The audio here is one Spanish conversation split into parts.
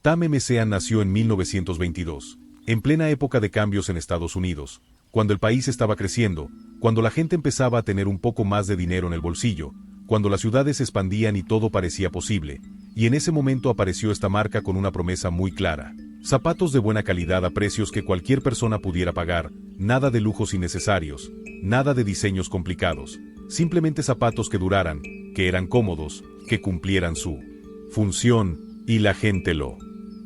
Tame Mesean nació en 1922, en plena época de cambios en Estados Unidos, cuando el país estaba creciendo, cuando la gente empezaba a tener un poco más de dinero en el bolsillo, cuando las ciudades se expandían y todo parecía posible, y en ese momento apareció esta marca con una promesa muy clara. Zapatos de buena calidad a precios que cualquier persona pudiera pagar, nada de lujos innecesarios, nada de diseños complicados, simplemente zapatos que duraran, que eran cómodos, que cumplieran su función, y la gente lo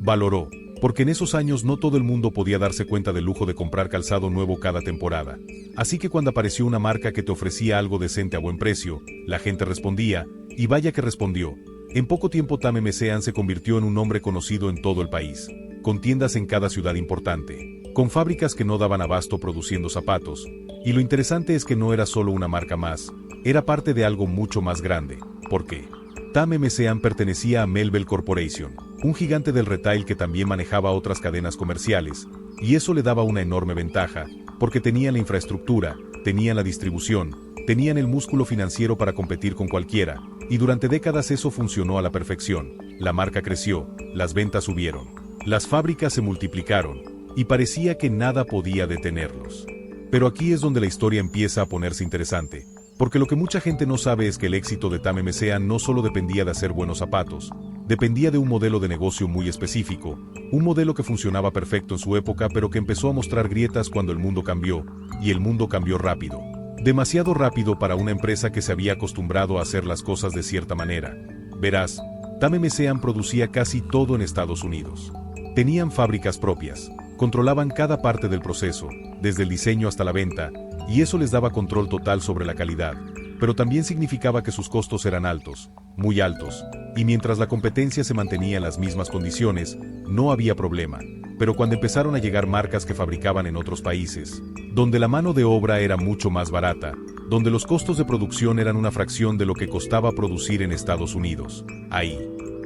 valoró, porque en esos años no todo el mundo podía darse cuenta del lujo de comprar calzado nuevo cada temporada. Así que cuando apareció una marca que te ofrecía algo decente a buen precio, la gente respondía, y vaya que respondió. En poco tiempo Tame Mesean se convirtió en un nombre conocido en todo el país, con tiendas en cada ciudad importante, con fábricas que no daban abasto produciendo zapatos, y lo interesante es que no era solo una marca más, era parte de algo mucho más grande, porque Tame Mesean pertenecía a Melville Corporation, un gigante del retail que también manejaba otras cadenas comerciales, y eso le daba una enorme ventaja, porque tenían la infraestructura, tenían la distribución, tenían el músculo financiero para competir con cualquiera, y durante décadas eso funcionó a la perfección. La marca creció, las ventas subieron, las fábricas se multiplicaron, y parecía que nada podía detenerlos. Pero aquí es donde la historia empieza a ponerse interesante, porque lo que mucha gente no sabe es que el éxito de Tame Mesean no solo dependía de hacer buenos zapatos, dependía de un modelo de negocio muy específico, un modelo que funcionaba perfecto en su época pero que empezó a mostrar grietas cuando el mundo cambió, y el mundo cambió rápido. Demasiado rápido para una empresa que se había acostumbrado a hacer las cosas de cierta manera. Verás, Tame Mesean producía casi todo en Estados Unidos. Tenían fábricas propias, controlaban cada parte del proceso, desde el diseño hasta la venta, y eso les daba control total sobre la calidad, pero también significaba que sus costos eran altos, muy altos, y mientras la competencia se mantenía en las mismas condiciones, no había problema. Pero cuando empezaron a llegar marcas que fabricaban en otros países, donde la mano de obra era mucho más barata, donde los costos de producción eran una fracción de lo que costaba producir en Estados Unidos, ahí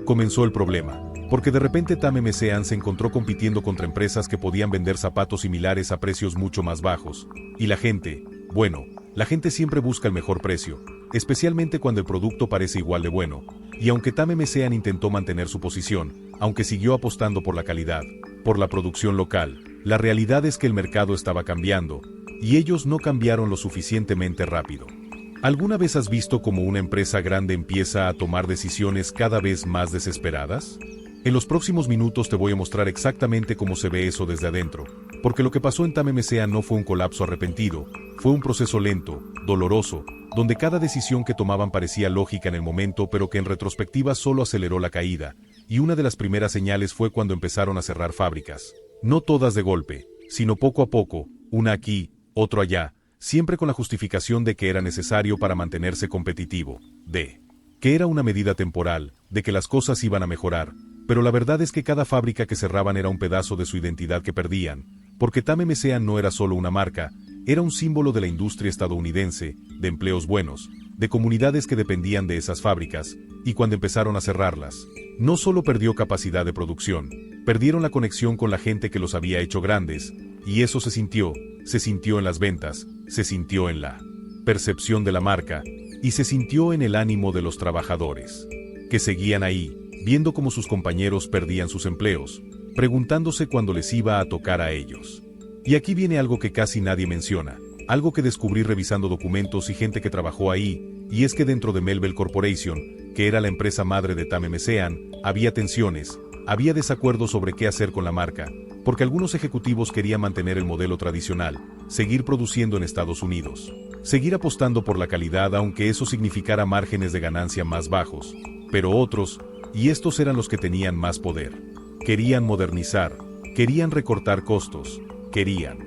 comenzó el problema, porque de repente Tame Mesean se encontró compitiendo contra empresas que podían vender zapatos similares a precios mucho más bajos, y la gente, bueno, la gente siempre busca el mejor precio, especialmente cuando el producto parece igual de bueno, y aunque Tame Mesean intentó mantener su posición, aunque siguió apostando por la calidad, por la producción local, la realidad es que el mercado estaba cambiando, y ellos no cambiaron lo suficientemente rápido. ¿Alguna vez has visto cómo una empresa grande empieza a tomar decisiones cada vez más desesperadas? En los próximos minutos te voy a mostrar exactamente cómo se ve eso desde adentro, porque lo que pasó en Tame Mesean no fue un colapso arrepentido, fue un proceso lento, doloroso, donde cada decisión que tomaban parecía lógica en el momento pero que en retrospectiva solo aceleró la caída, y una de las primeras señales fue cuando empezaron a cerrar fábricas. No todas de golpe, sino poco a poco, una aquí, otro allá, siempre con la justificación de que era necesario para mantenerse competitivo, de que era una medida temporal, de que las cosas iban a mejorar, pero la verdad es que cada fábrica que cerraban era un pedazo de su identidad que perdían, porque Tame Mesean no era solo una marca, era un símbolo de la industria estadounidense, de empleos buenos, de comunidades que dependían de esas fábricas, y cuando empezaron a cerrarlas, no solo perdió capacidad de producción, perdieron la conexión con la gente que los había hecho grandes, y eso se sintió en las ventas, se sintió en la percepción de la marca, y se sintió en el ánimo de los trabajadores, que seguían ahí, viendo cómo sus compañeros perdían sus empleos, preguntándose cuándo les iba a tocar a ellos. Y aquí viene algo que casi nadie menciona, algo que descubrí revisando documentos y gente que trabajó ahí, y es que dentro de Melville Corporation, que era la empresa madre de Tame Mesean, había tensiones, había desacuerdos sobre qué hacer con la marca, porque algunos ejecutivos querían mantener el modelo tradicional, seguir produciendo en Estados Unidos, seguir apostando por la calidad aunque eso significara márgenes de ganancia más bajos, pero otros, y estos eran los que tenían más poder, querían modernizar, querían recortar costos, querían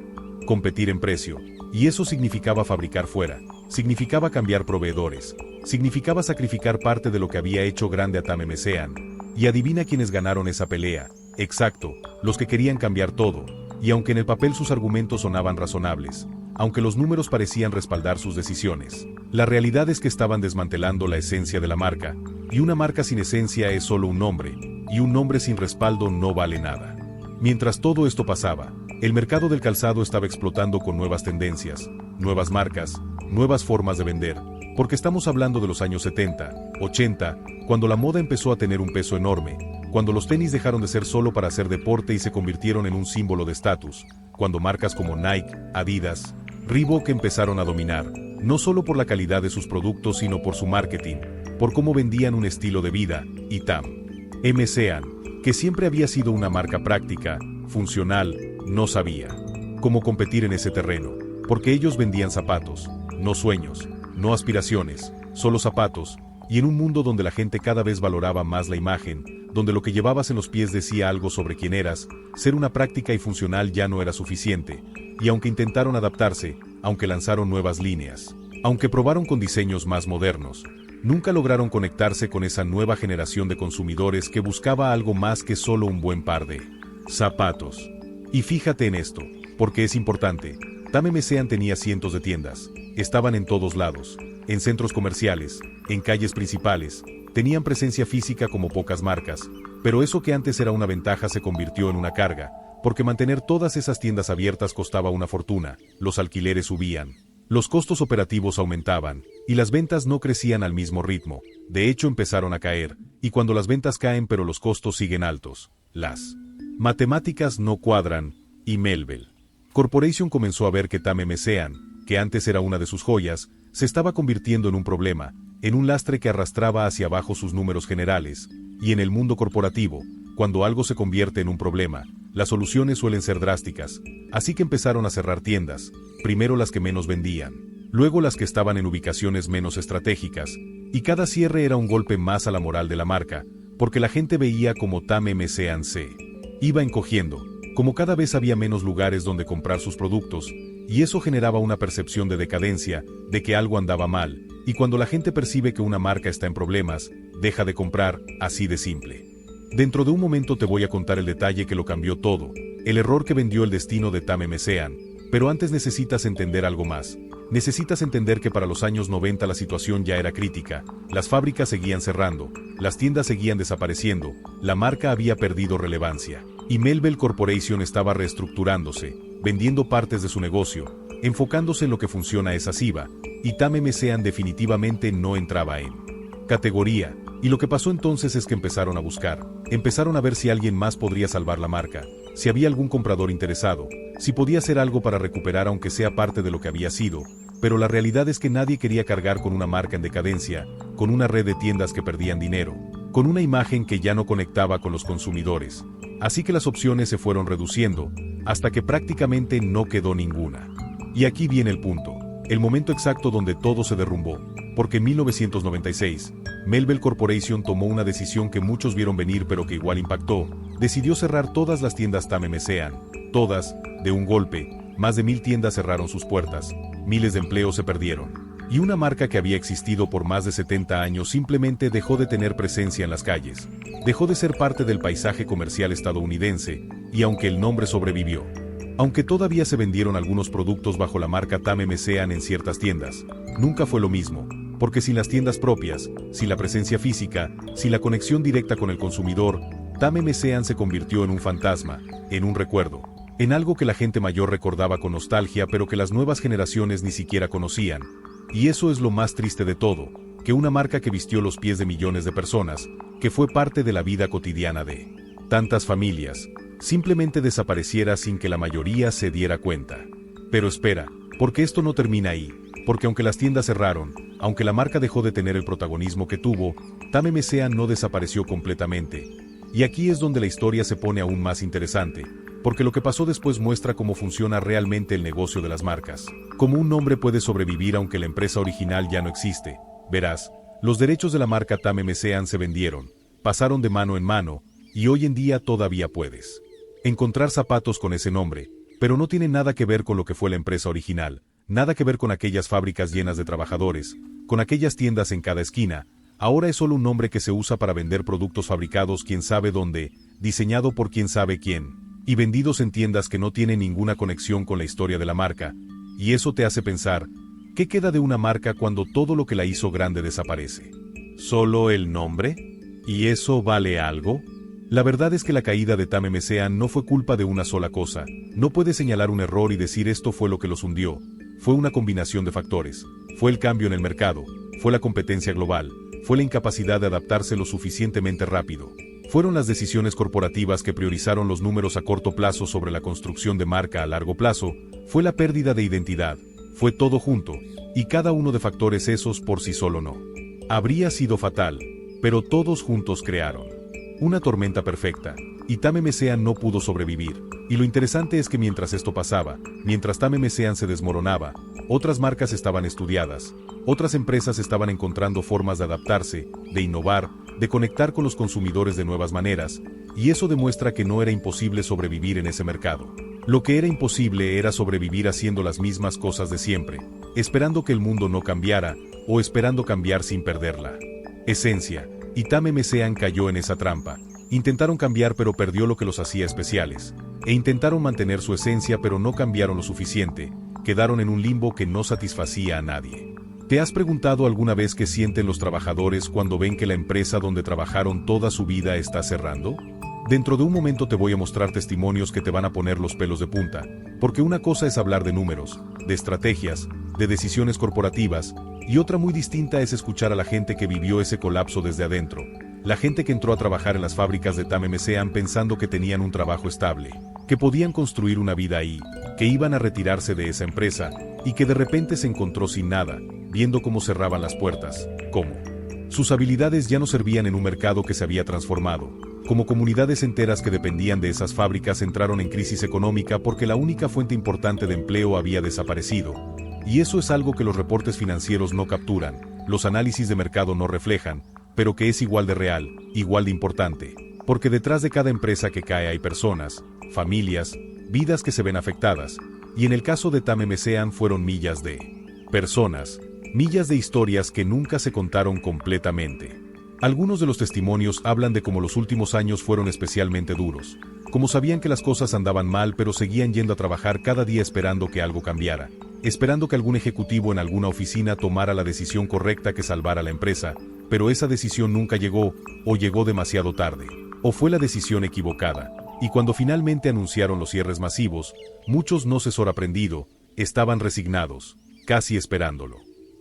competir en precio, y eso significaba fabricar fuera, significaba cambiar proveedores, significaba sacrificar parte de lo que había hecho grande a Tame Mesean, y adivina quiénes ganaron esa pelea. Exacto, los que querían cambiar todo, y aunque en el papel sus argumentos sonaban razonables, aunque los números parecían respaldar sus decisiones, la realidad es que estaban desmantelando la esencia de la marca, y una marca sin esencia es solo un nombre, y un nombre sin respaldo no vale nada. Mientras todo esto pasaba, el mercado del calzado estaba explotando con nuevas tendencias, nuevas marcas, nuevas formas de vender, porque estamos hablando de los años 70, 80, cuando la moda empezó a tener un peso enorme, cuando los tenis dejaron de ser solo para hacer deporte y se convirtieron en un símbolo de estatus, cuando marcas como Nike, Adidas, Reebok empezaron a dominar, no solo por la calidad de sus productos sino por su marketing, por cómo vendían un estilo de vida, y Tame Sean, que siempre había sido una marca práctica, funcional, no sabía cómo competir en ese terreno, porque ellos vendían zapatos, no sueños, no aspiraciones, solo zapatos, y en un mundo donde la gente cada vez valoraba más la imagen, donde lo que llevabas en los pies decía algo sobre quién eras, ser una práctica y funcional ya no era suficiente, y aunque intentaron adaptarse, aunque lanzaron nuevas líneas, aunque probaron con diseños más modernos, nunca lograron conectarse con esa nueva generación de consumidores que buscaba algo más que solo un buen par de zapatos. Y fíjate en esto, porque es importante, Tame Sean tenía cientos de tiendas, estaban en todos lados, en centros comerciales, en calles principales, tenían presencia física como pocas marcas, pero eso que antes era una ventaja se convirtió en una carga, porque mantener todas esas tiendas abiertas costaba una fortuna, los alquileres subían, los costos operativos aumentaban, y las ventas no crecían al mismo ritmo, de hecho empezaron a caer, y cuando las ventas caen pero los costos siguen altos, las matemáticas no cuadran, y Melville Corporation comenzó a ver que Tame Sean, que antes era una de sus joyas, se estaba convirtiendo en un problema, en un lastre que arrastraba hacia abajo sus números generales, y en el mundo corporativo, cuando algo se convierte en un problema, las soluciones suelen ser drásticas, así que empezaron a cerrar tiendas, primero las que menos vendían, luego las que estaban en ubicaciones menos estratégicas, y cada cierre era un golpe más a la moral de la marca, porque la gente veía como Tame Sean se iba encogiendo, como cada vez había menos lugares donde comprar sus productos, y eso generaba una percepción de decadencia, de que algo andaba mal, y cuando la gente percibe que una marca está en problemas, deja de comprar, así de simple. Dentro de un momento te voy a contar el detalle que lo cambió todo, el error que vendió el destino de Tame Sean, pero antes necesitas entender algo más. Necesitas entender que para los años 90 la situación ya era crítica, las fábricas seguían cerrando, las tiendas seguían desapareciendo, la marca había perdido relevancia, y Melville Corporation estaba reestructurándose, vendiendo partes de su negocio, enfocándose en lo que funciona es IVA, y Tame Sean definitivamente no entraba en categoría, y lo que pasó entonces es que empezaron a buscar, empezaron a ver si alguien más podría salvar la marca, si había algún comprador interesado, si podía hacer algo para recuperar aunque sea parte de lo que había sido, pero la realidad es que nadie quería cargar con una marca en decadencia, con una red de tiendas que perdían dinero, con una imagen que ya no conectaba con los consumidores, así que las opciones se fueron reduciendo, hasta que prácticamente no quedó ninguna. Y aquí viene el punto, el momento exacto donde todo se derrumbó, porque en 1996, Melville Corporation tomó una decisión que muchos vieron venir pero que igual impactó, decidió cerrar todas las tiendas Tame Sean, todas, de un golpe, más de 1000 tiendas cerraron sus puertas, miles de empleos se perdieron, y una marca que había existido por más de 70 años simplemente dejó de tener presencia en las calles, dejó de ser parte del paisaje comercial estadounidense, y aunque el nombre sobrevivió, aunque todavía se vendieron algunos productos bajo la marca Tame Sean en ciertas tiendas, nunca fue lo mismo, porque sin las tiendas propias, sin la presencia física, sin la conexión directa con el consumidor, Tame Sean se convirtió en un fantasma, en un recuerdo, en algo que la gente mayor recordaba con nostalgia pero que las nuevas generaciones ni siquiera conocían, y eso es lo más triste de todo, que una marca que vistió los pies de millones de personas, que fue parte de la vida cotidiana de tantas familias, simplemente desapareciera sin que la mayoría se diera cuenta. Pero espera, porque esto no termina ahí, porque aunque las tiendas cerraron, aunque la marca dejó de tener el protagonismo que tuvo, Tame Sean no desapareció completamente. Y aquí es donde la historia se pone aún más interesante, porque lo que pasó después muestra cómo funciona realmente el negocio de las marcas, cómo un nombre puede sobrevivir aunque la empresa original ya no existe. Verás, los derechos de la marca Tame Sean se vendieron, pasaron de mano en mano, y hoy en día todavía puedes encontrar zapatos con ese nombre, pero no tiene nada que ver con lo que fue la empresa original, nada que ver con aquellas fábricas llenas de trabajadores, con aquellas tiendas en cada esquina. Ahora es solo un nombre que se usa para vender productos fabricados quién sabe dónde, diseñado por quién sabe quién, y vendidos en tiendas que no tienen ninguna conexión con la historia de la marca, y eso te hace pensar, ¿qué queda de una marca cuando todo lo que la hizo grande desaparece? ¿Solo el nombre? ¿Y eso vale algo? La verdad es que la caída de Tame Sean no fue culpa de una sola cosa, no puedes señalar un error y decir esto fue lo que los hundió, fue una combinación de factores, fue el cambio en el mercado, fue la competencia global, fue la incapacidad de adaptarse lo suficientemente rápido, Fueron las decisiones corporativas que priorizaron los números a corto plazo sobre la construcción de marca a largo plazo, fue la pérdida de identidad, fue todo junto, y cada uno de factores esos por sí solo no. Habría sido fatal, pero todos juntos crearon una tormenta perfecta, y Tame Mesean no pudo sobrevivir. Y lo interesante es que mientras esto pasaba, mientras Tame Mesean se desmoronaba, otras marcas estaban estudiadas, otras empresas estaban encontrando formas de adaptarse, de innovar, de conectar con los consumidores de nuevas maneras, y eso demuestra que no era imposible sobrevivir en ese mercado. Lo que era imposible era sobrevivir haciendo las mismas cosas de siempre, esperando que el mundo no cambiara, o esperando cambiar sin perder la esencia. Y Tame Mesean cayó en esa trampa. Intentaron cambiar pero perdió lo que los hacía especiales. E intentaron mantener su esencia pero no cambiaron lo suficiente. Quedaron en un limbo que no satisfacía a nadie. ¿Te has preguntado alguna vez qué sienten los trabajadores cuando ven que la empresa donde trabajaron toda su vida está cerrando? Dentro de un momento te voy a mostrar testimonios que te van a poner los pelos de punta, porque una cosa es hablar de números, de estrategias, de decisiones corporativas, y otra muy distinta es escuchar a la gente que vivió ese colapso desde adentro, la gente que entró a trabajar en las fábricas de Tame Mesean pensando que tenían un trabajo estable, que podían construir una vida ahí, que iban a retirarse de esa empresa, y que de repente se encontró sin nada, viendo cómo cerraban las puertas, cómo sus habilidades ya no servían en un mercado que se había transformado. Como comunidades enteras que dependían de esas fábricas entraron en crisis económica porque la única fuente importante de empleo había desaparecido. Y eso es algo que los reportes financieros no capturan, los análisis de mercado no reflejan, pero que es igual de real, igual de importante. Porque detrás de cada empresa que cae hay personas, familias, vidas que se ven afectadas. Y en el caso de Tame Mesean fueron millas de personas, millas de historias que nunca se contaron completamente. Algunos de los testimonios hablan de cómo los últimos años fueron especialmente duros, como sabían que las cosas andaban mal pero seguían yendo a trabajar cada día esperando que algo cambiara, esperando que algún ejecutivo en alguna oficina tomara la decisión correcta que salvara la empresa, pero esa decisión nunca llegó, o llegó demasiado tarde, o fue la decisión equivocada, y cuando finalmente anunciaron los cierres masivos, muchos no se sorprendido, estaban resignados, casi esperándolo.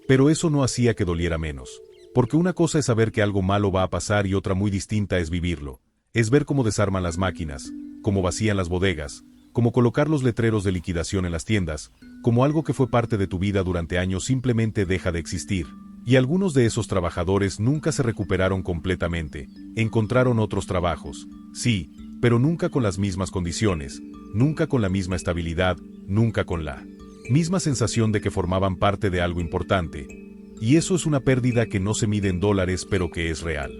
Pero eso no hacía que doliera menos. Porque una cosa es saber que algo malo va a pasar y otra muy distinta es vivirlo. Es ver cómo desarman las máquinas, cómo vacían las bodegas, cómo colocar los letreros de liquidación en las tiendas, como algo que fue parte de tu vida durante años simplemente deja de existir. Y algunos de esos trabajadores nunca se recuperaron completamente, encontraron otros trabajos, sí, pero nunca con las mismas condiciones, nunca con la misma estabilidad, nunca con la misma sensación de que formaban parte de algo importante. Y eso es una pérdida que no se mide en dólares pero que es real.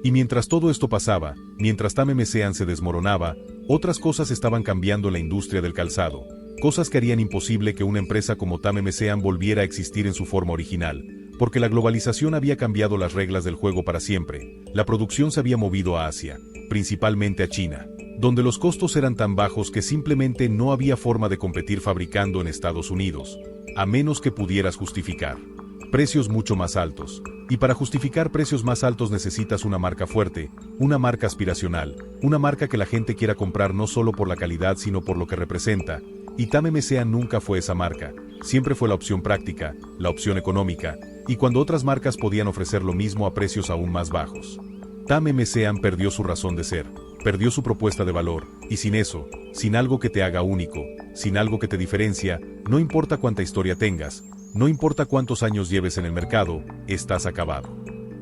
Y mientras todo esto pasaba, mientras Tame Mesean se desmoronaba, otras cosas estaban cambiando en la industria del calzado, cosas que harían imposible que una empresa como Tame Mesean volviera a existir en su forma original, porque la globalización había cambiado las reglas del juego para siempre, la producción se había movido a Asia, principalmente a China, donde los costos eran tan bajos que simplemente no había forma de competir fabricando en Estados Unidos, a menos que pudieras justificar precios mucho más altos. Y para justificar precios más altos necesitas una marca fuerte, una marca aspiracional, una marca que la gente quiera comprar no solo por la calidad sino por lo que representa, y Tame Mesean nunca fue esa marca, siempre fue la opción práctica, la opción económica, y cuando otras marcas podían ofrecer lo mismo a precios aún más bajos. Tame Mesean perdió su razón de ser, perdió su propuesta de valor, y sin eso, sin algo que te haga único, sin algo que te diferencia, no importa cuánta historia tengas, no importa cuántos años lleves en el mercado, estás acabado.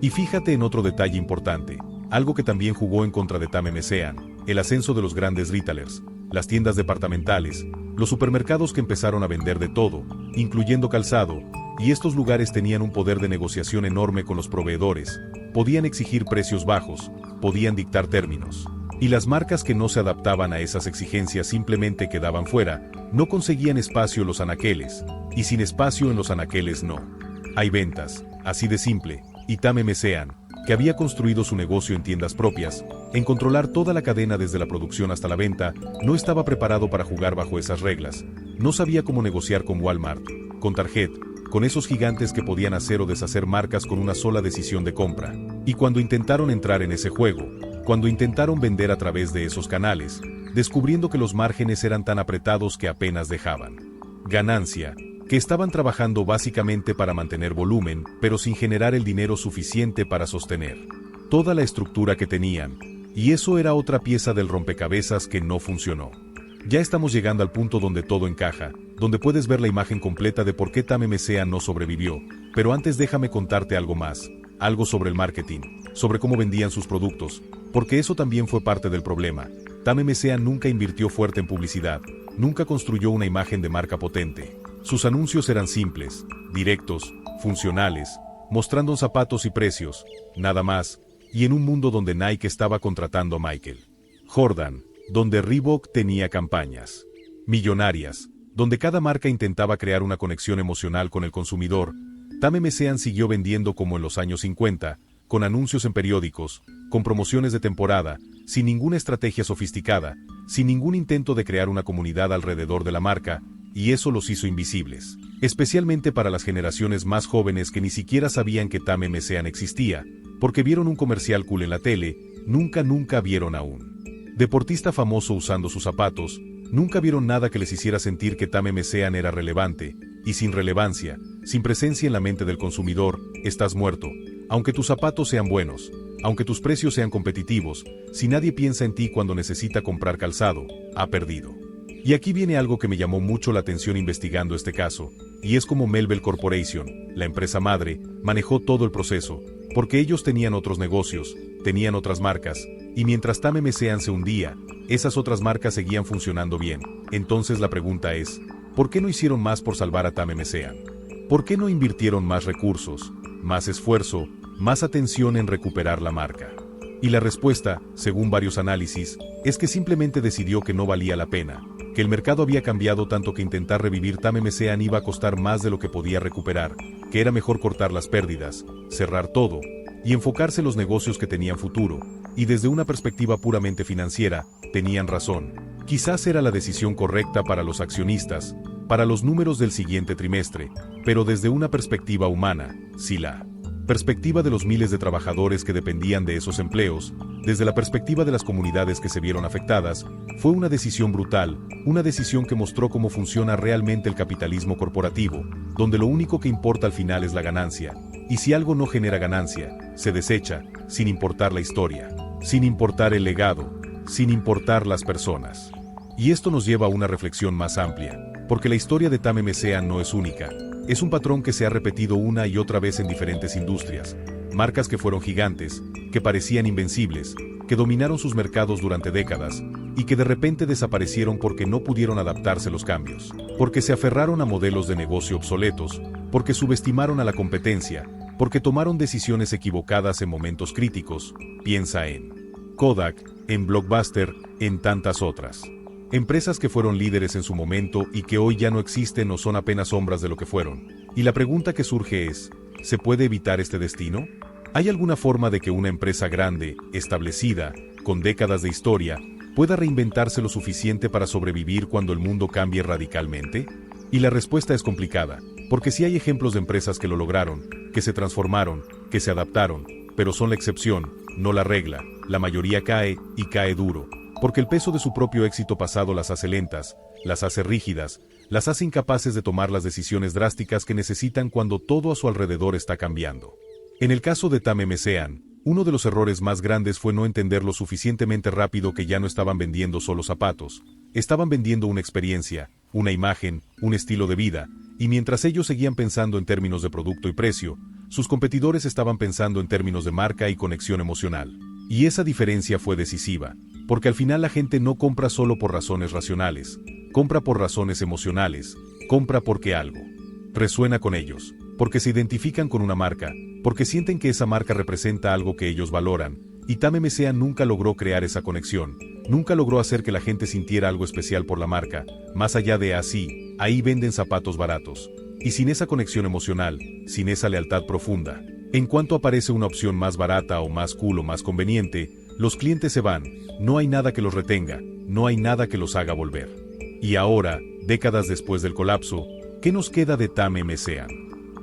Y fíjate en otro detalle importante, algo que también jugó en contra de Tame Mesean, el ascenso de los grandes retailers, las tiendas departamentales, los supermercados que empezaron a vender de todo, incluyendo calzado, y estos lugares tenían un poder de negociación enorme con los proveedores, podían exigir precios bajos, podían dictar términos. Y las marcas que no se adaptaban a esas exigencias simplemente quedaban fuera, no conseguían espacio en los anaqueles, y sin espacio en los anaqueles no hay ventas, así de simple. Y Tame Mesean, que había construido su negocio en tiendas propias, en controlar toda la cadena desde la producción hasta la venta, no estaba preparado para jugar bajo esas reglas, no sabía cómo negociar con Walmart, con Target, con esos gigantes que podían hacer o deshacer marcas con una sola decisión de compra. Y cuando intentaron entrar en ese juego, cuando intentaron vender a través de esos canales, descubriendo que los márgenes eran tan apretados que apenas dejaban ganancia, que estaban trabajando básicamente para mantener volumen, pero sin generar el dinero suficiente para sostener toda la estructura que tenían, Y eso era otra pieza del rompecabezas que no funcionó. Ya estamos llegando al punto donde todo encaja, donde puedes ver la imagen completa de por qué TAM-MCA no sobrevivió, pero antes déjame contarte algo más, algo sobre el marketing, sobre cómo vendían sus productos, porque eso también fue parte del problema. TAM-MCA nunca invirtió fuerte en publicidad, nunca construyó una imagen de marca potente. Sus anuncios eran simples, directos, funcionales, mostrando zapatos y precios, nada más, y en un mundo donde Nike estaba contratando a Michael Jordan, donde Reebok tenía campañas millonarias, donde cada marca intentaba crear una conexión emocional con el consumidor, TAM-MCA siguió vendiendo como en los años 50, con anuncios en periódicos, con promociones de temporada, sin ninguna estrategia sofisticada, sin ningún intento de crear una comunidad alrededor de la marca, y eso los hizo invisibles, especialmente para las generaciones más jóvenes que ni siquiera sabían que TAM-MCA existía, porque vieron un comercial cool en la tele, nunca vieron a un deportista famoso usando sus zapatos, nunca vieron nada que les hiciera sentir que TAM-MCA era relevante, y sin relevancia, sin presencia en la mente del consumidor, estás muerto. Aunque tus zapatos sean buenos, aunque tus precios sean competitivos, si nadie piensa en ti cuando necesita comprar calzado, ha perdido. Y aquí viene algo que me llamó mucho la atención investigando este caso, y es como Melville Corporation, la empresa madre, manejó todo el proceso, porque ellos tenían otros negocios, tenían otras marcas, y mientras TAM-MCA se hundía, esas otras marcas seguían funcionando bien. Entonces la pregunta es, ¿por qué no hicieron más por salvar a TAM-MCA? ¿Por qué no invirtieron más recursos, más esfuerzo, más atención en recuperar la marca? Y la respuesta, según varios análisis, es que simplemente decidió que no valía la pena, que el mercado había cambiado tanto que intentar revivir TAM-MCA iba a costar más de lo que podía recuperar, que era mejor cortar las pérdidas, cerrar todo, y enfocarse en los negocios que tenían futuro, y desde una perspectiva puramente financiera, tenían razón. Quizás era la decisión correcta para los accionistas, para los números del siguiente trimestre, pero desde una perspectiva humana, sí la perspectiva de los miles de trabajadores que dependían de esos empleos, desde la perspectiva de las comunidades que se vieron afectadas, fue una decisión brutal, una decisión que mostró cómo funciona realmente el capitalismo corporativo, donde lo único que importa al final es la ganancia, y si algo no genera ganancia, se desecha, sin importar la historia, sin importar el legado, sin importar las personas. Y esto nos lleva a una reflexión más amplia, porque la historia de TAM-MCA no es única. Es un patrón que se ha repetido una y otra vez en diferentes industrias. Marcas que fueron gigantes, que parecían invencibles, que dominaron sus mercados durante décadas, y que de repente desaparecieron porque no pudieron adaptarse a los cambios, porque se aferraron a modelos de negocio obsoletos, porque subestimaron a la competencia, porque tomaron decisiones equivocadas en momentos críticos. Piensa en Kodak, en Blockbuster, en tantas otras. Empresas que fueron líderes en su momento y que hoy ya no existen o son apenas sombras de lo que fueron. Y la pregunta que surge es, ¿se puede evitar este destino? ¿Hay alguna forma de que una empresa grande, establecida, con décadas de historia, pueda reinventarse lo suficiente para sobrevivir cuando el mundo cambie radicalmente? Y la respuesta es complicada, porque sí hay ejemplos de empresas que lo lograron, que se transformaron, que se adaptaron, pero son la excepción, no la regla. La mayoría cae, y cae duro, porque el peso de su propio éxito pasado las hace lentas, las hace rígidas, las hace incapaces de tomar las decisiones drásticas que necesitan cuando todo a su alrededor está cambiando. En el caso de TAM-MCA, uno de los errores más grandes fue no entender lo suficientemente rápido que ya no estaban vendiendo solo zapatos, estaban vendiendo una experiencia, una imagen, un estilo de vida, y mientras ellos seguían pensando en términos de producto y precio, sus competidores estaban pensando en términos de marca y conexión emocional. Y esa diferencia fue decisiva, porque al final la gente no compra solo por razones racionales, compra por razones emocionales, compra porque algo resuena con ellos, porque se identifican con una marca, porque sienten que esa marca representa algo que ellos valoran, y TAM-MCA nunca logró crear esa conexión, nunca logró hacer que la gente sintiera algo especial por la marca, más allá de así, ahí venden zapatos baratos. Y sin esa conexión emocional, sin esa lealtad profunda, en cuanto aparece una opción más barata o más cool o más conveniente, los clientes se van, no hay nada que los retenga, no hay nada que los haga volver. Y ahora, décadas después del colapso, ¿qué nos queda de TAM-MCA?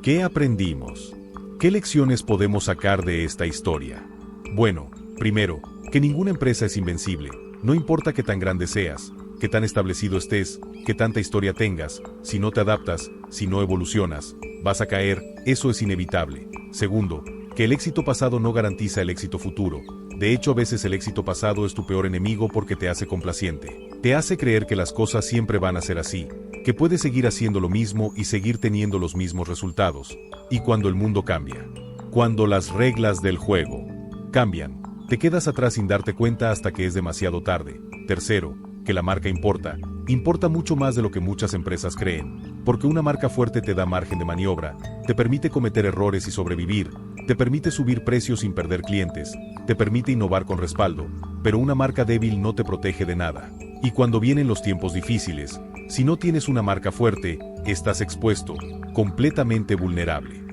¿Qué aprendimos? ¿Qué lecciones podemos sacar de esta historia? Bueno, primero, que ninguna empresa es invencible, no importa qué tan grande seas, qué tan establecido estés, qué tanta historia tengas, si no te adaptas, si no evolucionas, vas a caer, eso es inevitable. Segundo, que el éxito pasado no garantiza el éxito futuro, De hecho, a veces el éxito pasado es tu peor enemigo porque te hace complaciente. Te hace creer que las cosas siempre van a ser así, que puedes seguir haciendo lo mismo y seguir teniendo los mismos resultados. Y cuando el mundo cambia, cuando las reglas del juego cambian, te quedas atrás sin darte cuenta hasta que es demasiado tarde. Tercero, que la marca importa. Importa mucho más de lo que muchas empresas creen, porque una marca fuerte te da margen de maniobra, te permite cometer errores y sobrevivir, te permite subir precios sin perder clientes, te permite innovar con respaldo, pero una marca débil no te protege de nada. Y cuando vienen los tiempos difíciles, si no tienes una marca fuerte, estás expuesto, completamente vulnerable.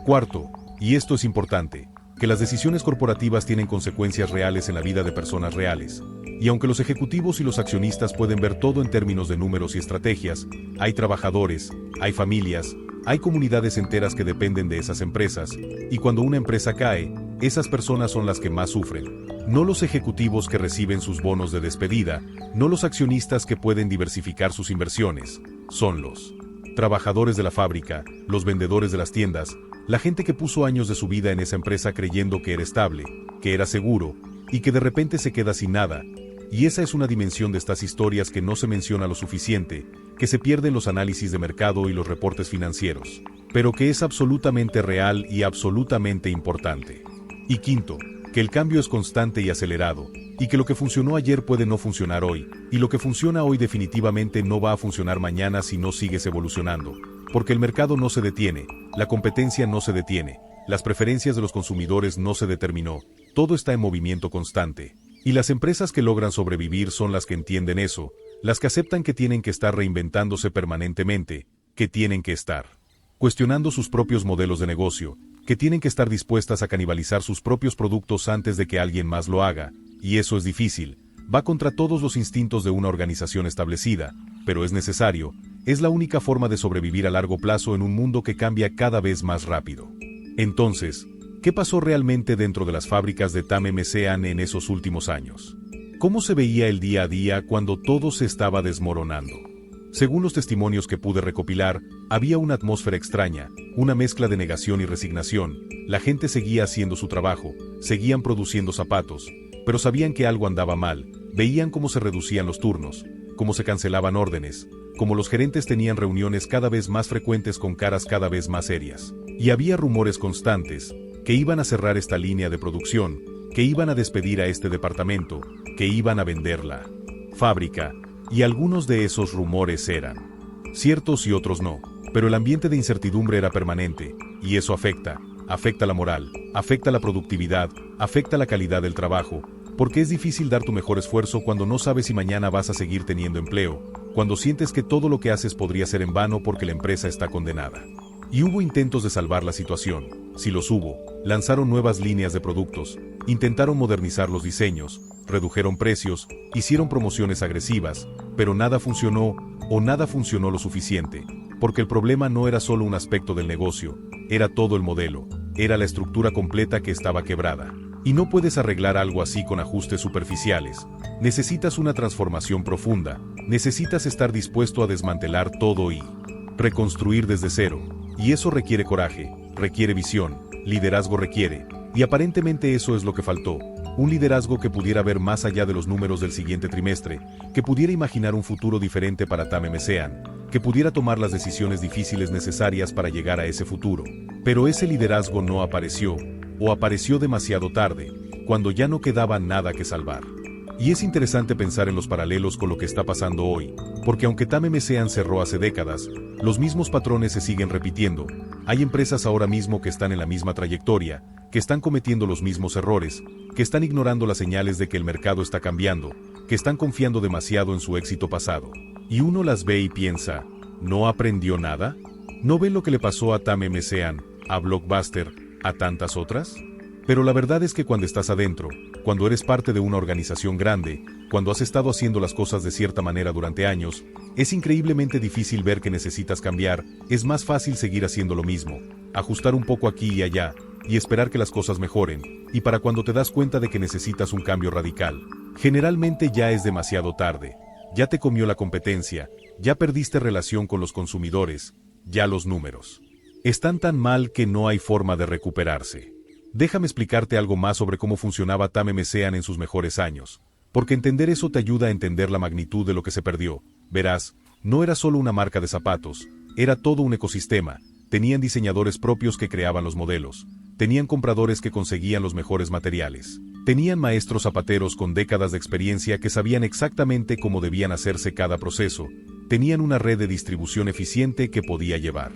Cuarto, y esto es importante, que las decisiones corporativas tienen consecuencias reales en la vida de personas reales. Y aunque los ejecutivos y los accionistas pueden ver todo en términos de números y estrategias, hay trabajadores, hay familias, hay comunidades enteras que dependen de esas empresas, y cuando una empresa cae, esas personas son las que más sufren. No los ejecutivos que reciben sus bonos de despedida, no los accionistas que pueden diversificar sus inversiones, son los trabajadores de la fábrica, los vendedores de las tiendas, la gente que puso años de su vida en esa empresa creyendo que era estable, que era seguro, y que de repente se queda sin nada. Y esa es una dimensión de estas historias que no se menciona lo suficiente, que se pierde en los análisis de mercado y los reportes financieros, pero que es absolutamente real y absolutamente importante. Y quinto, que el cambio es constante y acelerado, y que lo que funcionó ayer puede no funcionar hoy, y lo que funciona hoy definitivamente no va a funcionar mañana si no sigues evolucionando, porque el mercado no se detiene, la competencia no se detiene, las preferencias de los consumidores no se determinó, todo está en movimiento constante. Y las empresas que logran sobrevivir son las que entienden eso, las que aceptan que tienen que estar reinventándose permanentemente, que tienen que estar cuestionando sus propios modelos de negocio, que tienen que estar dispuestas a canibalizar sus propios productos antes de que alguien más lo haga, y eso es difícil, va contra todos los instintos de una organización establecida, pero es necesario, es la única forma de sobrevivir a largo plazo en un mundo que cambia cada vez más rápido. Entonces, ¿qué pasó realmente dentro de las fábricas de TAM-MCAN en esos últimos años? ¿Cómo se veía el día a día cuando todo se estaba desmoronando? Según los testimonios que pude recopilar, había una atmósfera extraña, una mezcla de negación y resignación. La gente seguía haciendo su trabajo, seguían produciendo zapatos, pero sabían que algo andaba mal, veían cómo se reducían los turnos, cómo se cancelaban órdenes, cómo los gerentes tenían reuniones cada vez más frecuentes con caras cada vez más serias. Y había rumores constantes, que iban a cerrar esta línea de producción, que iban a despedir a este departamento, que iban a vender la fábrica, y algunos de esos rumores eran ciertos y otros no, pero el ambiente de incertidumbre era permanente, y eso afecta la moral, afecta la productividad, afecta la calidad del trabajo, porque es difícil dar tu mejor esfuerzo cuando no sabes si mañana vas a seguir teniendo empleo, cuando sientes que todo lo que haces podría ser en vano porque la empresa está condenada. Y hubo intentos de salvar la situación, si los hubo, lanzaron nuevas líneas de productos, intentaron modernizar los diseños, redujeron precios, hicieron promociones agresivas, pero nada funcionó, o nada funcionó lo suficiente, porque el problema no era solo un aspecto del negocio, era todo el modelo, era la estructura completa que estaba quebrada. Y no puedes arreglar algo así con ajustes superficiales, necesitas una transformación profunda, necesitas estar dispuesto a desmantelar todo y reconstruir desde cero. Y eso requiere coraje, requiere visión, liderazgo requiere, y aparentemente eso es lo que faltó, un liderazgo que pudiera ver más allá de los números del siguiente trimestre, que pudiera imaginar un futuro diferente para TAM-MCAN, que pudiera tomar las decisiones difíciles necesarias para llegar a ese futuro. Pero ese liderazgo no apareció, o apareció demasiado tarde, cuando ya no quedaba nada que salvar. Y es interesante pensar en los paralelos con lo que está pasando hoy, porque aunque TAM-MCAN cerró hace décadas, los mismos patrones se siguen repitiendo. Hay empresas ahora mismo que están en la misma trayectoria, que están cometiendo los mismos errores, que están ignorando las señales de que el mercado está cambiando, que están confiando demasiado en su éxito pasado. Y uno las ve y piensa, ¿no aprendió nada? ¿No ven lo que le pasó a TAM-MCAN, a Blockbuster, a tantas otras? Pero la verdad es que cuando estás adentro, cuando eres parte de una organización grande, cuando has estado haciendo las cosas de cierta manera durante años, es increíblemente difícil ver que necesitas cambiar, es más fácil seguir haciendo lo mismo, ajustar un poco aquí y allá, y esperar que las cosas mejoren, y para cuando te das cuenta de que necesitas un cambio radical, generalmente ya es demasiado tarde, ya te comió la competencia, ya perdiste relación con los consumidores, ya los números están tan mal que no hay forma de recuperarse. Déjame explicarte algo más sobre cómo funcionaba TAM-MCAN en sus mejores años. Porque entender eso te ayuda a entender la magnitud de lo que se perdió. Verás, no era solo una marca de zapatos, era todo un ecosistema. Tenían diseñadores propios que creaban los modelos. Tenían compradores que conseguían los mejores materiales. Tenían maestros zapateros con décadas de experiencia que sabían exactamente cómo debían hacerse cada proceso. Tenían una red de distribución eficiente que podía llevar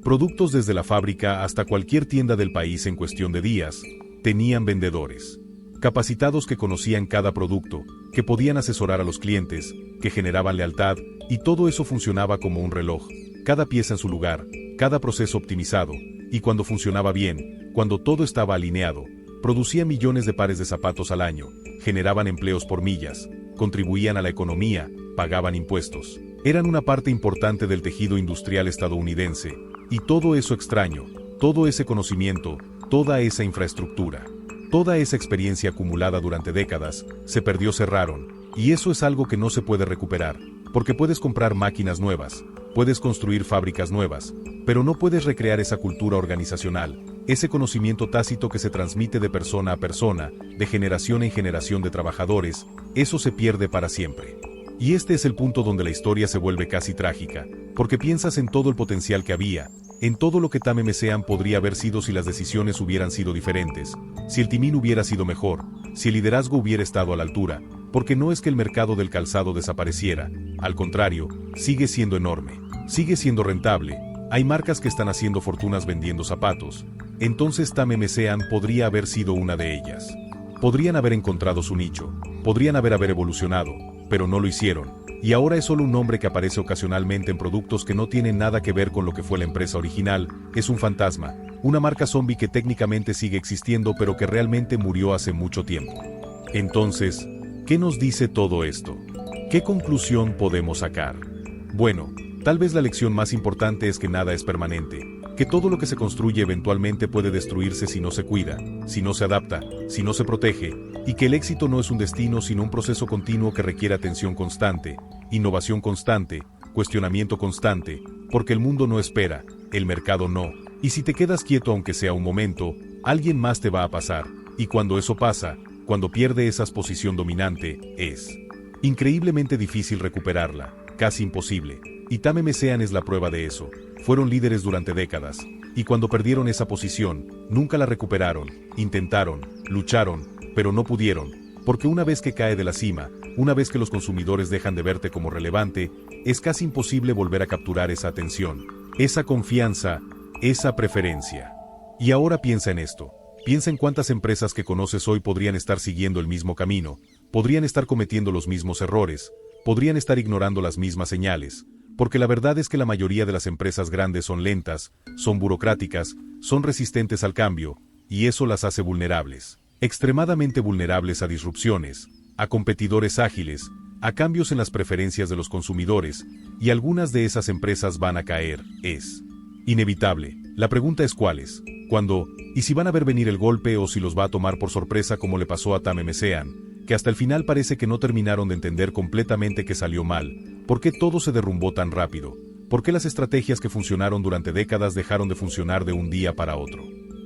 productos desde la fábrica hasta cualquier tienda del país en cuestión de días. Tenían vendedores capacitados que conocían cada producto, que podían asesorar a los clientes, que generaban lealtad, y todo eso funcionaba como un reloj, cada pieza en su lugar, cada proceso optimizado, y cuando funcionaba bien, cuando todo estaba alineado, producían millones de pares de zapatos al año, generaban empleos por millas, contribuían a la economía, pagaban impuestos. Eran una parte importante del tejido industrial estadounidense, y todo eso extraño, todo ese conocimiento, toda esa infraestructura, toda esa experiencia acumulada durante décadas, se perdió, cerraron, y eso es algo que no se puede recuperar, porque puedes comprar máquinas nuevas, puedes construir fábricas nuevas, pero no puedes recrear esa cultura organizacional, ese conocimiento tácito que se transmite de persona a persona, de generación en generación de trabajadores, eso se pierde para siempre. Y este es el punto donde la historia se vuelve casi trágica, porque piensas en todo el potencial que había, en todo lo que TAM-MCAN podría haber sido si las decisiones hubieran sido diferentes, si el timing hubiera sido mejor, si el liderazgo hubiera estado a la altura, porque no es que el mercado del calzado desapareciera, al contrario, sigue siendo enorme, sigue siendo rentable, hay marcas que están haciendo fortunas vendiendo zapatos, entonces TAM-MCAN podría haber sido una de ellas. Podrían haber encontrado su nicho, podrían haber evolucionado, pero no lo hicieron, y ahora es solo un nombre que aparece ocasionalmente en productos que no tienen nada que ver con lo que fue la empresa original, es un fantasma, una marca zombie que técnicamente sigue existiendo pero que realmente murió hace mucho tiempo. Entonces, ¿qué nos dice todo esto? ¿Qué conclusión podemos sacar? Bueno, tal vez la lección más importante es que nada es permanente, que todo lo que se construye eventualmente puede destruirse si no se cuida, si no se adapta, si no se protege, y que el éxito no es un destino sino un proceso continuo que requiere atención constante, innovación constante, cuestionamiento constante, porque el mundo no espera, el mercado no, y si te quedas quieto aunque sea un momento, alguien más te va a pasar, y cuando eso pasa, cuando pierde esa posición dominante, es increíblemente difícil recuperarla, casi imposible, y TAM-MCAN es la prueba de eso. Fueron líderes durante décadas, y cuando perdieron esa posición, nunca la recuperaron, intentaron, lucharon, pero no pudieron, porque una vez que cae de la cima, una vez que los consumidores dejan de verte como relevante, es casi imposible volver a capturar esa atención, esa confianza, esa preferencia. Y ahora piensa en esto, piensa en cuántas empresas que conoces hoy podrían estar siguiendo el mismo camino, podrían estar cometiendo los mismos errores, podrían estar ignorando las mismas señales, porque la verdad es que la mayoría de las empresas grandes son lentas, son burocráticas, son resistentes al cambio, y eso las hace vulnerables, extremadamente vulnerables a disrupciones, a competidores ágiles, a cambios en las preferencias de los consumidores, y algunas de esas empresas van a caer, es inevitable. La pregunta es cuáles, cuándo, y si van a ver venir el golpe o si los va a tomar por sorpresa como le pasó a TAM-MCAN, que hasta el final parece que no terminaron de entender completamente que salió mal. ¿Por qué todo se derrumbó tan rápido? ¿Por qué las estrategias que funcionaron durante décadas dejaron de funcionar de un día para otro?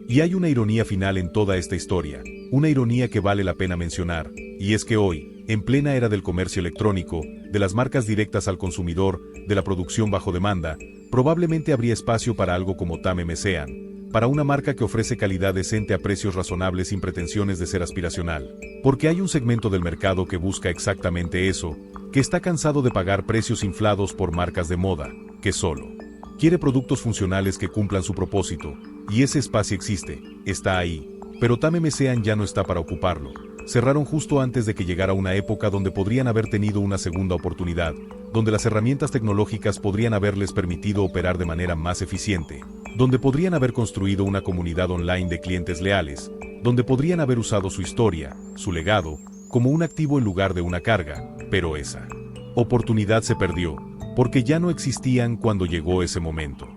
Y hay una ironía final en toda esta historia, una ironía que vale la pena mencionar, y es que hoy, en plena era del comercio electrónico, de las marcas directas al consumidor, de la producción bajo demanda, probablemente habría espacio para algo como TAM-MCAN, para una marca que ofrece calidad decente a precios razonables sin pretensiones de ser aspiracional. Porque hay un segmento del mercado que busca exactamente eso, que está cansado de pagar precios inflados por marcas de moda, que solo quiere productos funcionales que cumplan su propósito, y ese espacio existe, está ahí, pero TAM-MCAN ya no está para ocuparlo. Cerraron justo antes de que llegara una época donde podrían haber tenido una segunda oportunidad, donde las herramientas tecnológicas podrían haberles permitido operar de manera más eficiente, donde podrían haber construido una comunidad online de clientes leales, donde podrían haber usado su historia, su legado, como un activo en lugar de una carga, pero esa oportunidad se perdió, porque ya no existían cuando llegó ese momento.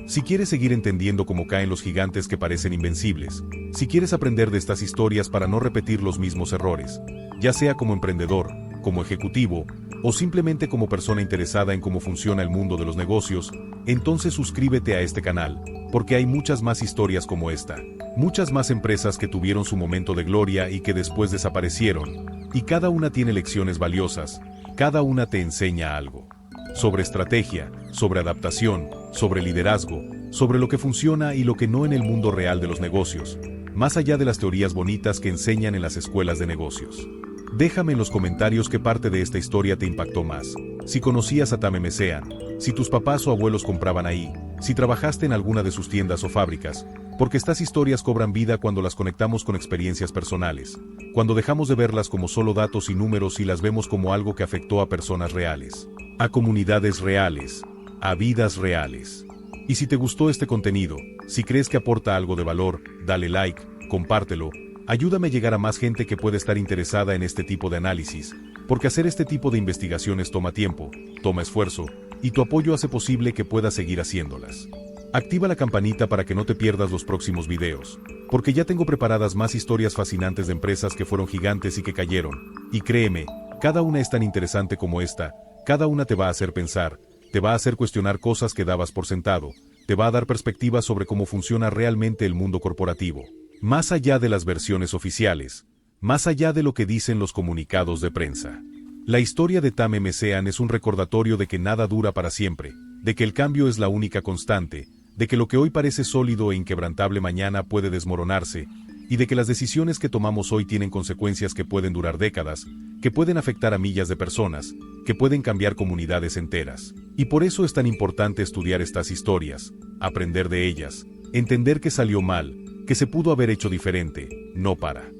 Si quieres seguir entendiendo cómo caen los gigantes que parecen invencibles, si quieres aprender de estas historias para no repetir los mismos errores, ya sea como emprendedor, como ejecutivo, o simplemente como persona interesada en cómo funciona el mundo de los negocios, entonces suscríbete a este canal, porque hay muchas más historias como esta. Muchas más empresas que tuvieron su momento de gloria y que después desaparecieron, y cada una tiene lecciones valiosas, cada una te enseña algo. Sobre estrategia, sobre adaptación, sobre liderazgo, sobre lo que funciona y lo que no en el mundo real de los negocios, más allá de las teorías bonitas que enseñan en las escuelas de negocios. Déjame en los comentarios qué parte de esta historia te impactó más. Si conocías a Tame Mesean, si tus papás o abuelos compraban ahí, si trabajaste en alguna de sus tiendas o fábricas, porque estas historias cobran vida cuando las conectamos con experiencias personales, cuando dejamos de verlas como solo datos y números y las vemos como algo que afectó a personas reales, a comunidades reales, a vidas reales. Y si te gustó este contenido, si crees que aporta algo de valor, dale like, compártelo, ayúdame a llegar a más gente que puede estar interesada en este tipo de análisis, porque hacer este tipo de investigaciones toma tiempo, toma esfuerzo, y tu apoyo hace posible que puedas seguir haciéndolas. Activa la campanita para que no te pierdas los próximos videos, porque ya tengo preparadas más historias fascinantes de empresas que fueron gigantes y que cayeron, y créeme, cada una es tan interesante como esta, cada una te va a hacer pensar, te va a hacer cuestionar cosas que dabas por sentado, te va a dar perspectivas sobre cómo funciona realmente el mundo corporativo. Más allá de las versiones oficiales, más allá de lo que dicen los comunicados de prensa. La historia de Tame Mesean es un recordatorio de que nada dura para siempre, de que el cambio es la única constante, de que lo que hoy parece sólido e inquebrantable mañana puede desmoronarse, y de que las decisiones que tomamos hoy tienen consecuencias que pueden durar décadas, que pueden afectar a millas de personas, que pueden cambiar comunidades enteras. Y por eso es tan importante estudiar estas historias, aprender de ellas, entender que salió mal, que se pudo haber hecho diferente, no para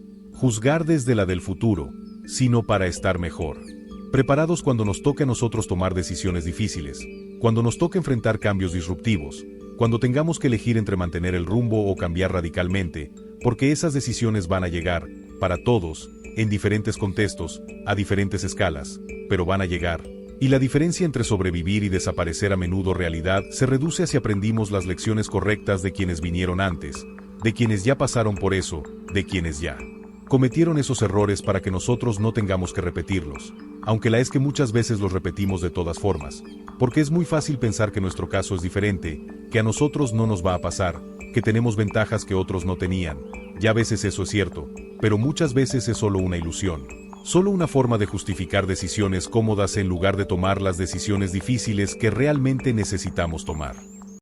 juzgar desde la del futuro, sino para estar mejor. Preparados cuando nos toque a nosotros tomar decisiones difíciles, cuando nos toque enfrentar cambios disruptivos, cuando tengamos que elegir entre mantener el rumbo o cambiar radicalmente, porque esas decisiones van a llegar, para todos, en diferentes contextos, a diferentes escalas, pero van a llegar. Y la diferencia entre sobrevivir y desaparecer a menudo realidad se reduce a si aprendimos las lecciones correctas de quienes vinieron antes, de quienes ya pasaron por eso, de quienes ya cometieron esos errores para que nosotros no tengamos que repetirlos, aunque la es que muchas veces los repetimos de todas formas, porque es muy fácil pensar que nuestro caso es diferente, que a nosotros no nos va a pasar, que tenemos ventajas que otros no tenían, ya a veces eso es cierto, pero muchas veces es solo una ilusión, solo una forma de justificar decisiones cómodas en lugar de tomar las decisiones difíciles que realmente necesitamos tomar.